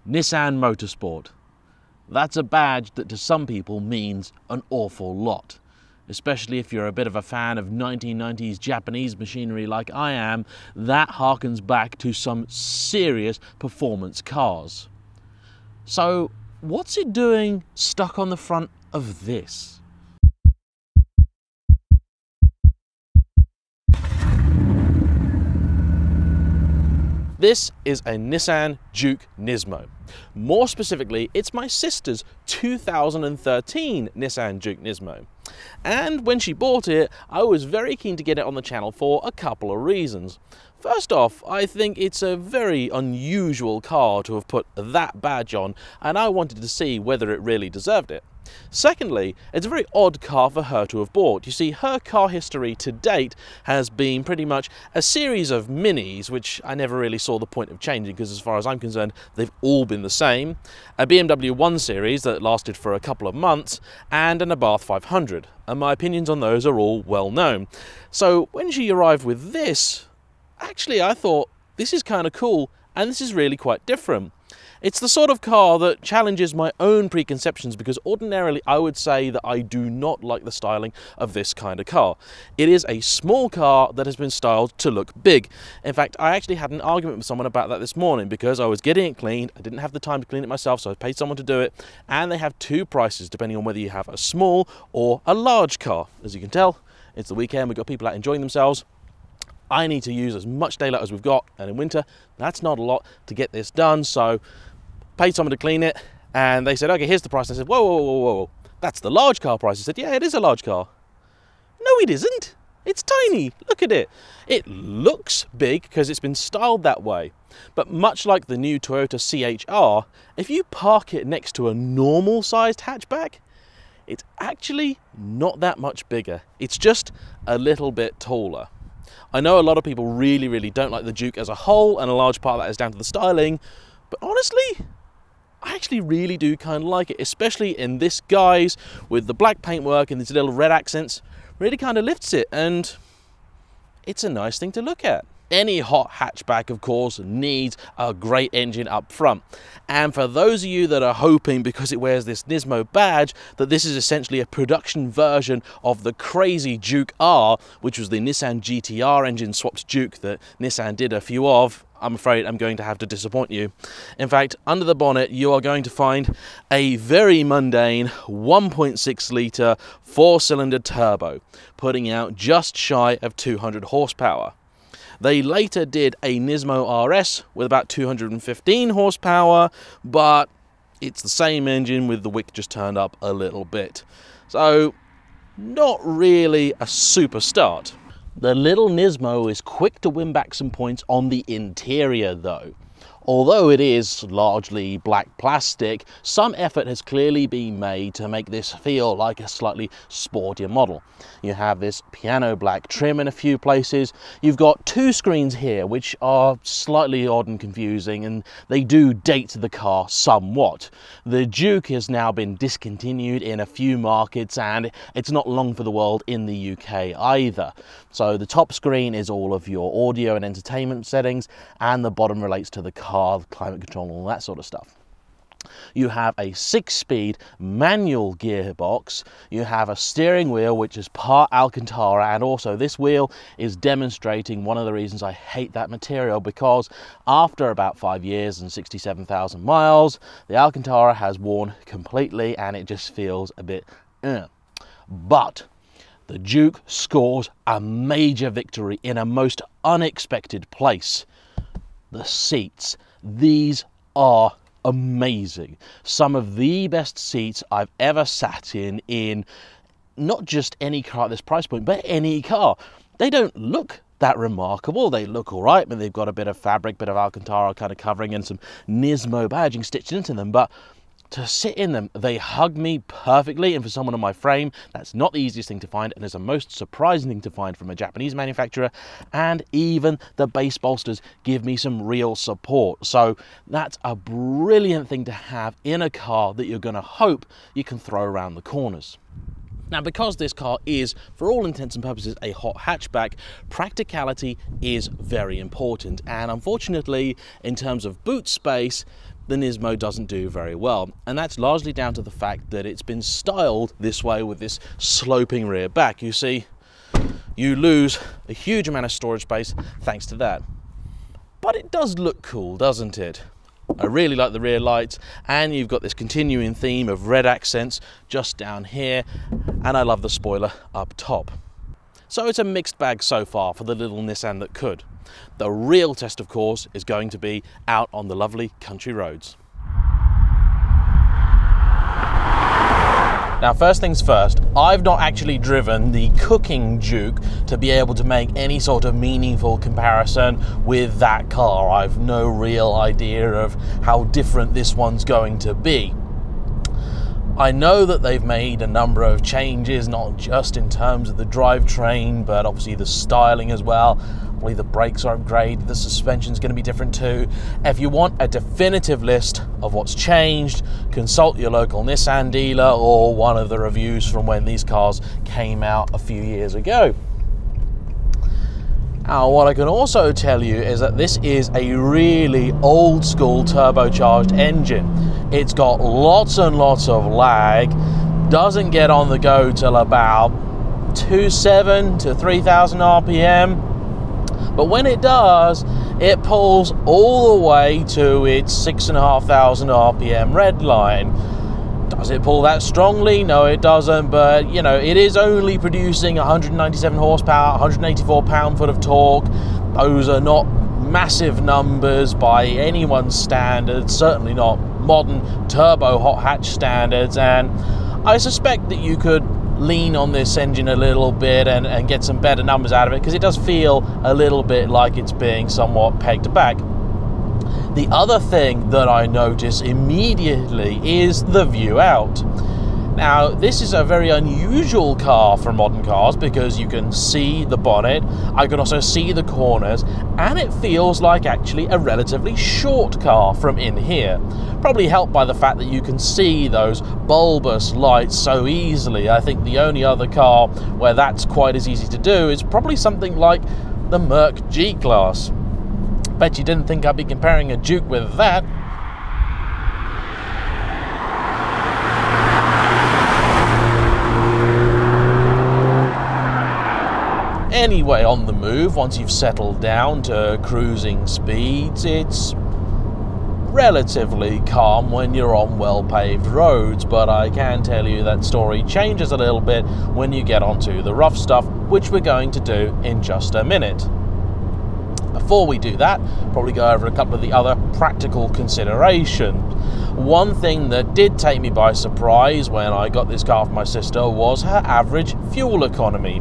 Nissan Motorsport. That's a badge that to some people means an awful lot. Especially if you're a bit of a fan of 1990s Japanese machinery like I am, that harkens back to some serious performance cars. So, what's it doing stuck on the front of this? This is a Nissan Juke Nismo. More specifically, it's my sister's 2013 Nissan Juke Nismo. And when she bought it, I was very keen to get it on the channel for a couple of reasons. First off, I think it's a very unusual car to have put that badge on, and I wanted to see whether it really deserved it. Secondly, it's a very odd car for her to have bought. You see, her car history to date has been pretty much a series of minis, which I never really saw the point of changing because as far as I'm concerned, they've all been the same. A BMW 1 Series that lasted for a couple of months, and an Abarth 500. And my opinions on those are all well known. So when she arrived with this, actually I thought, this is kind of cool, and this is really quite different. It's the sort of car that challenges my own preconceptions because ordinarily I would say that I do not like the styling of this kind of car. It is a small car that has been styled to look big. In fact, I actually had an argument with someone about that this morning because I was getting it cleaned, I didn't have the time to clean it myself, so I paid someone to do it, and they have two prices depending on whether you have a small or a large car. As you can tell, it's the weekend, we've got people out enjoying themselves. I need to use as much daylight as we've got, and in winter, that's not a lot to get this done, so paid someone to clean it, and they said, okay, here's the price. I said, whoa, whoa, whoa, whoa, that's the large car price. I said, yeah, it is a large car. No, it isn't. It's tiny. Look at it. It looks big because it's been styled that way. But much like the new Toyota CHR, if you park it next to a normal sized hatchback, it's actually not that much bigger. It's just a little bit taller. I know a lot of people really don't like the Juke as a whole, and a large part of that is down to the styling, but honestly, I actually really do kind of like it, especially in this guise with the black paintwork and these little red accents. Really kind of lifts it, and it's a nice thing to look at. Any hot hatchback, of course, needs a great engine up front. And for those of you that are hoping, because it wears this Nismo badge, that this is essentially a production version of the crazy Juke R, which was the Nissan GTR engine swapped Juke that Nissan did a few of, I'm afraid I'm going to have to disappoint you. In fact, under the bonnet, you are going to find a very mundane 1.6 litre 4-cylinder turbo, putting out just shy of 200 horsepower. They later did a Nismo RS with about 215 horsepower, but it's the same engine with the wick just turned up a little bit. So, not really a super start. The little Nismo is quick to win back some points on the interior though. Although it is largely black plastic, some effort has clearly been made to make this feel like a slightly sportier model. You have this piano black trim in a few places. You've got two screens here which are slightly odd and confusing, and they do date the car somewhat. The Juke has now been discontinued in a few markets, and it's not long for the world in the UK either. So the top screen is all of your audio and entertainment settings, and the bottom relates to the car, climate control, and all that sort of stuff. You have a 6-speed manual gearbox. You have a steering wheel which is part Alcantara, and also this wheel is demonstrating one of the reasons I hate that material, because after about 5 years and 67,000 miles, the Alcantara has worn completely and it just feels a bit But the Juke scores a major victory in a most unexpected place. The seats. These are amazing. Some of the best seats I've ever sat in not just any car at this price point, but any car. They don't look that remarkable. They look all right, but they've got a bit of fabric, bit of Alcantara kind of covering, and some Nismo badging stitched into them. But to sit in them, they hug me perfectly, and for someone on my frame, that's not the easiest thing to find, and it's a most surprising thing to find from a Japanese manufacturer. And even the base bolsters give me some real support, so that's a brilliant thing to have in a car that you're going to hope you can throw around the corners. Now, because this car is, for all intents and purposes, a hot hatchback, practicality is very important. And unfortunately, in terms of boot space, the Nismo doesn't do very well, and that's largely down to the fact that it's been styled this way with this sloping rear back. You see, you lose a huge amount of storage space thanks to that. But it does look cool, doesn't it? I really like the rear lights, and you've got this continuing theme of red accents just down here, and I love the spoiler up top. So it's a mixed bag so far for the little Nissan that could. The real test, of course, is going to be out on the lovely country roads. Now, first things first, I've not actually driven the cooking Juke to be able to make any sort of meaningful comparison with that car. I've no real idea of how different this one's going to be. I know that they've made a number of changes, not just in terms of the drivetrain, but obviously the styling as well. I believe the brakes are upgraded, the suspension's going to be different too. If you want a definitive list of what's changed, consult your local Nissan dealer or one of the reviews from when these cars came out a few years ago. Now, what I can also tell you is that this is a really old school turbocharged engine. It's got lots and lots of lag, doesn't get on the go till about 2.7 to 3,000 RPM. But when it does, it pulls all the way to its 6,500 RPM red line. Does it pull that strongly? No, it doesn't, but you know, it is only producing 197 horsepower, 184 pound-foot of torque. Those are not massive numbers by anyone's standards, certainly not modern turbo hot hatch standards, and I suspect that you could lean on this engine a little bit and get some better numbers out of it, because it does feel a little bit like it's being somewhat pegged back. The other thing that I notice immediately is the view out. Now, this is a very unusual car for modern cars because you can see the bonnet, I can also see the corners, and it feels like actually a relatively short car from in here. Probably helped by the fact that you can see those bulbous lights so easily. I think the only other car where that's quite as easy to do is probably something like the Merc G-Class. Bet you didn't think I'd be comparing a Juke with that. Anyway, on the move, once you've settled down to cruising speeds, it's relatively calm when you're on well-paved roads, but I can tell you that story changes a little bit when you get onto the rough stuff, which we're going to do in just a minute. Before we do that, probably go over a couple of the other practical considerations. One thing that did take me by surprise when I got this car for my sister was her average fuel economy.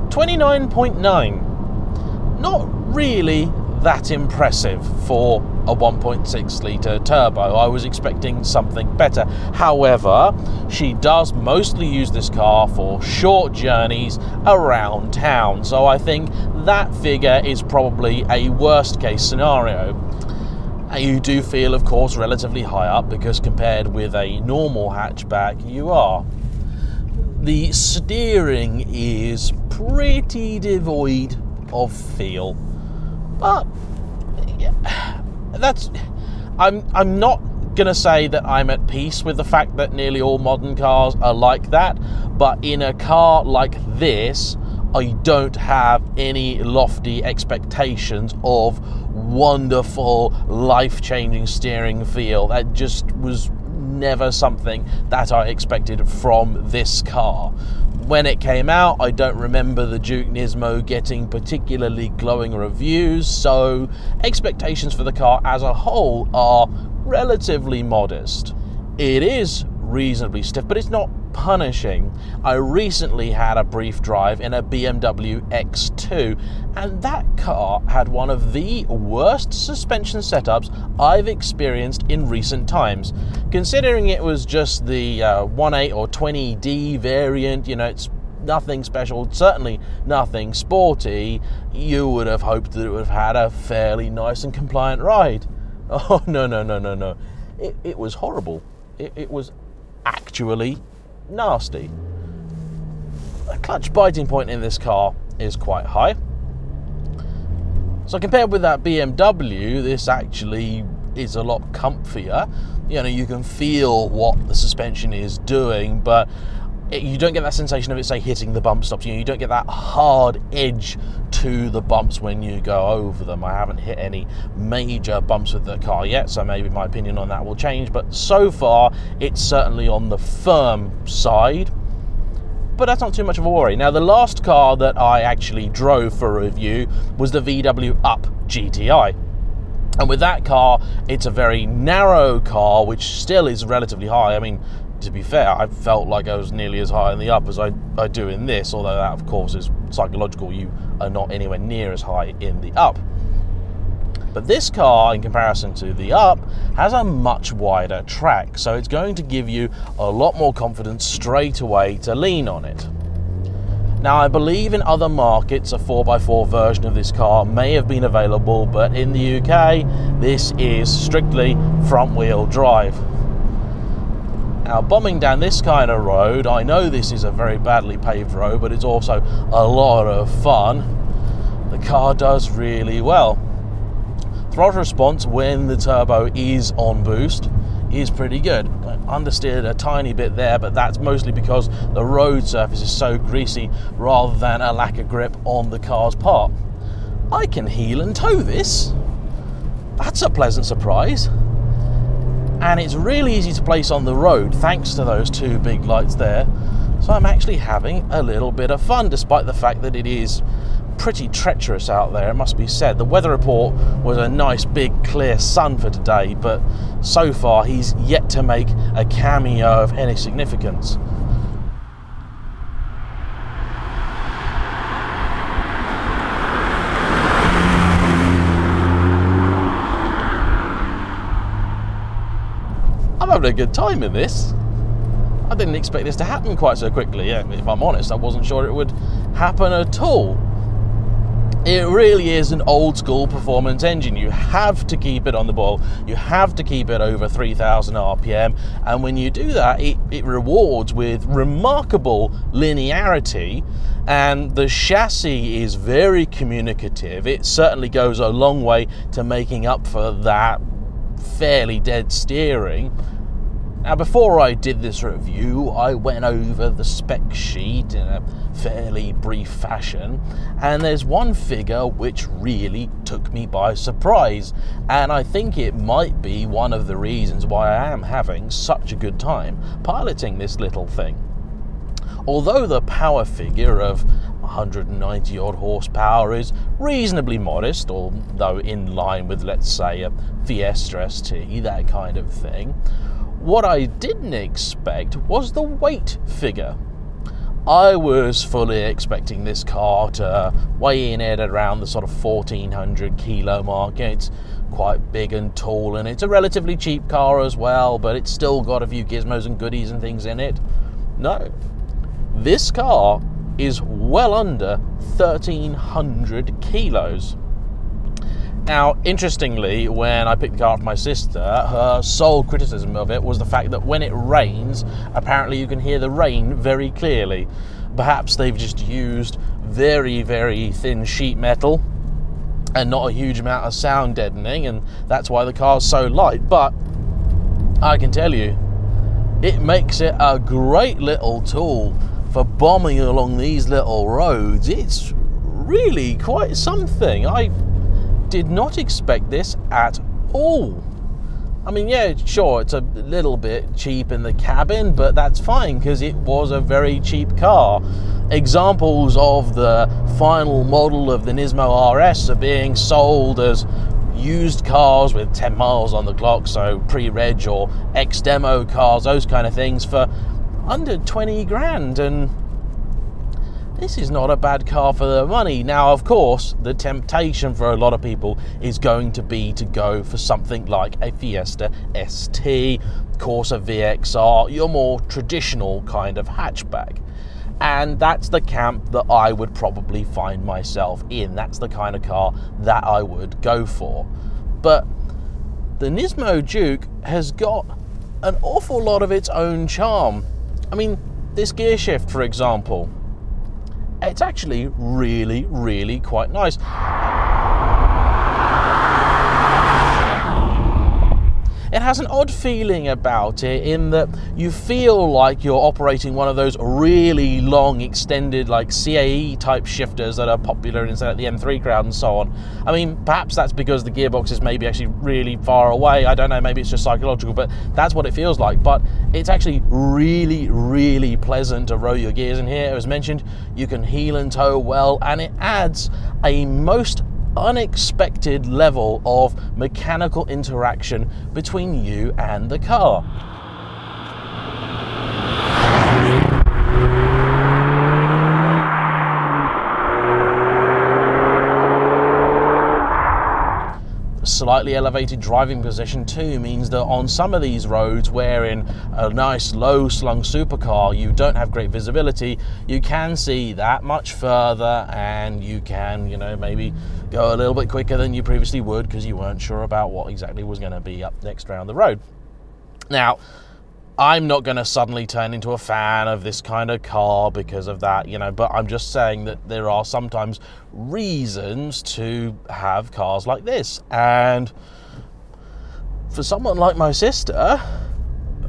29.9. Not really that impressive for a 1.6 litre turbo. I was expecting something better. However, she does mostly use this car for short journeys around town, so I think that figure is probably a worst case scenario. You do feel, of course, relatively high up because compared with a normal hatchback, you are. The steering is pretty devoid of feel, but that's, I'm not gonna say that I'm at peace with the fact that nearly all modern cars are like that, but in a car like this, I don't have any lofty expectations of wonderful, life-changing steering feel. That just was never something that I expected from this car. When it came out, I don't remember the Juke Nismo getting particularly glowing reviews, so expectations for the car as a whole are relatively modest. It is reasonably stiff, but it's not punishing. I recently had a brief drive in a BMW X2, and that car had one of the worst suspension setups I've experienced in recent times. Considering it was just the 1.8 or 20D variant, you know, it's nothing special, certainly nothing sporty, you would have hoped that it would have had a fairly nice and compliant ride. Oh, no. It was horrible. It was actually nasty. The clutch biting point in this car is quite high. So compared with that BMW, this actually is a lot comfier. You know, you can feel what the suspension is doing, but you don't get that sensation of it, say, hitting the bump stops. You know, you don't get that hard edge to the bumps when you go over them. I haven't hit any major bumps with the car yet, so maybe my opinion on that will change, but so far it's certainly on the firm side. But that's not too much of a worry. Now, the last car that I actually drove for a review was the VW Up GTI. And with that car, it's a very narrow car, which still is relatively high. I mean, to be fair, I felt like I was nearly as high in the Up as I do in this, although that, of course, is psychological. You are not anywhere near as high in the Up. But this car, in comparison to the Up, has a much wider track, so it's going to give you a lot more confidence straight away to lean on it. Now, I believe in other markets a 4x4 version of this car may have been available, but in the UK, this is strictly front-wheel drive. Now, bombing down this kind of road, I know this is a very badly paved road, but it's also a lot of fun. The car does really well. Throttle response when the turbo is on boost is pretty good. I understeered a tiny bit there, but that's mostly because the road surface is so greasy rather than a lack of grip on the car's part. I can heel and tow this. That's a pleasant surprise. And it's really easy to place on the road thanks to those two big lights there. So I'm actually having a little bit of fun, despite the fact that it is pretty treacherous out there, it must be said. The weather report was a nice big clear sun for today, but so far he's yet to make a cameo of any significance. I'm having a good time in this. I didn't expect this to happen quite so quickly. Yeah, if I'm honest, I wasn't sure it would happen at all. It really is an old school performance engine. You have to keep it on the ball. You have to keep it over 3,000 RPM. And when you do that, it rewards with remarkable linearity. And the chassis is very communicative. It certainly goes a long way to making up for that fairly dead steering. Now, before I did this review, I went over the spec sheet in a fairly brief fashion, and there's one figure which really took me by surprise, and I think it might be one of the reasons why I am having such a good time piloting this little thing. Although the power figure of 190 odd horsepower is reasonably modest, although in line with, let's say, a Fiesta ST, that kind of thing, what I didn't expect was the weight figure. I was fully expecting this car to weigh in at around the sort of 1,400 kilo mark. It's quite big and tall, and it's a relatively cheap car as well, but it's still got a few gizmos and goodies and things in it. No, this car is well under 1,300 kilos. Now, interestingly, when I picked the car up for my sister, her sole criticism of it was the fact that when it rains, apparently you can hear the rain very clearly. Perhaps they've just used very, very thin sheet metal and not a huge amount of sound deadening, and that's why the car's so light. But I can tell you, it makes it a great little tool for bombing along these little roads. It's really quite something. I did not expect this at all. I mean, yeah, sure, it's a little bit cheap in the cabin, but that's fine because it was a very cheap car. Examples of the final model of the Nismo RS are being sold as used cars with 10 miles on the clock, so pre-reg or ex-demo cars, those kind of things, for under 20 grand, and this is not a bad car for the money. Now, of course, the temptation for a lot of people is going to be to go for something like a Fiesta ST, Corsa VXR, your more traditional kind of hatchback. And that's the camp that I would probably find myself in. That's the kind of car that I would go for. But the Nismo Juke has got an awful lot of its own charm. I mean, this gear shift, for example, it's actually really, really quite nice. it has an odd feeling about it in that you feel like you're operating one of those really long extended like CAE type shifters that are popular in, say, the M3 crowd and so on. I mean, perhaps that's because the gearbox is maybe actually really far away. I don't know, maybe it's just psychological, but that's what it feels like. But it's actually really pleasant to row your gears in here. As mentioned, you can heel and tow well, and it adds a most unexpected level of mechanical interaction between you and the car. Slightly elevated driving position too means that on some of these roads where in a nice low slung supercar you don't have great visibility, you can see that much further, and you can, you know, maybe go a little bit quicker than you previously would because you weren't sure about what exactly was going to be up next around the road. Now, I'm not going to suddenly turn into a fan of this kind of car because of that, you know, but I'm just saying that there are sometimes reasons to have cars like this. And for someone like my sister,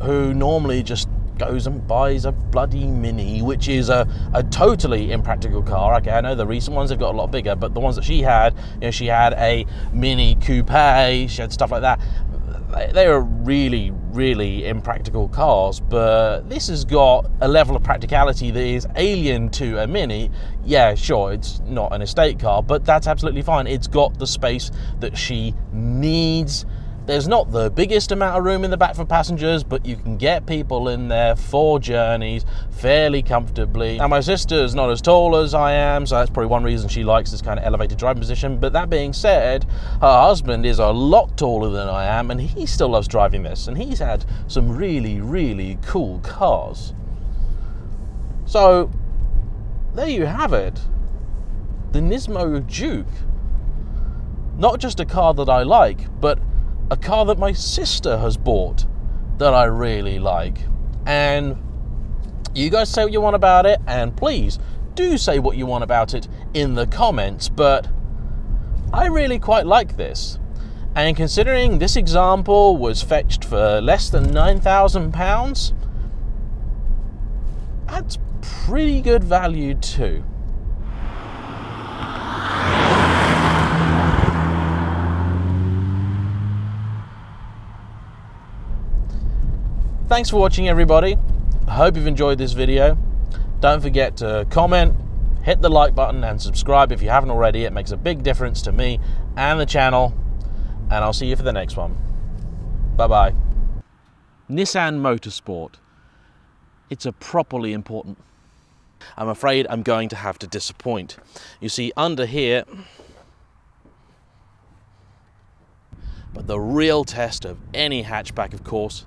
who normally just goes and buys a bloody Mini, which is a totally impractical car. Okay, I know the recent ones have got a lot bigger, but the ones that she had, you know, she had a Mini Coupe, she had stuff like that. They were really impractical cars, but this has got a level of practicality that is alien to a Mini. Yeah, sure, it's not an estate car, but that's absolutely fine. It's got the space that she needs. There's not the biggest amount of room in the back for passengers, but you can get people in there for journeys fairly comfortably. Now, my sister's not as tall as I am, so that's probably one reason she likes this kind of elevated driving position. But that being said, her husband is a lot taller than I am, and he still loves driving this, and he's had some really cool cars. So, there you have it. The Nismo Juke. Not just a car that I like, but a car that my sister has bought that I really like. And you guys say what you want about it, and please do say what you want about it in the comments, but I really quite like this. And considering this example was fetched for less than £9,000, that's pretty good value too. Thanks for watching, everybody. I hope you've enjoyed this video. Don't forget to comment, hit the like button, and subscribe if you haven't already. It makes a big difference to me and the channel. And I'll see you for the next one. Bye-bye. Nissan Motorsport. It's a properly important... I'm afraid I'm going to have to disappoint. You see, under here... But the real test of any hatchback, of course,